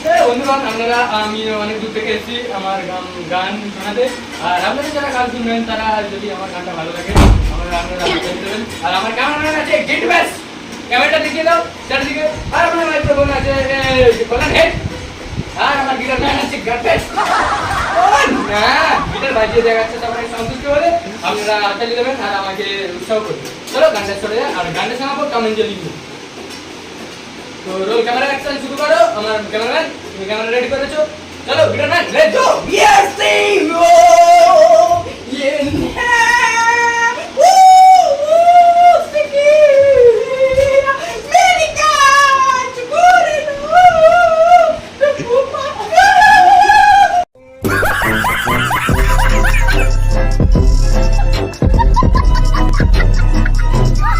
বন্ধুগণ, আপনারা আমি অনেক দূর থেকে এসেছি আমার গান শোনাতে। আর আপনাদের যারা গান শুনবেন তারা যদি আমার গানটা ভালো লাগে আপনারা দেবেন। আর আমার ক্যামেরাম্যান আছে গেট ব্যাস, ক্যামেরাটা দেখিয়ে দাও চারিদিকে। আর আমার মাইক্রোফোন আছে কলার হেড। আর আমার গিটার ম্যান আছে গেট ব্যাস। না গিটার বাজিয়ে দেখাচ্ছে, সবাই সন্তুষ্ট হলে আপনারা হাততালি দেবেন আর আমাকে উৎসাহ করবেন। চলো গানটা চলে যায়। আর গানটা শোনাবো কমেন্টে লিখুন। তো রোল ক্যামেরা অ্যাকশন শুরু করো। আমার ক্যামেরাম্যান, তুমি ক্যামেরা রেডি করেছো? চলো গিটারম্যান লেটস গো। ইয়েস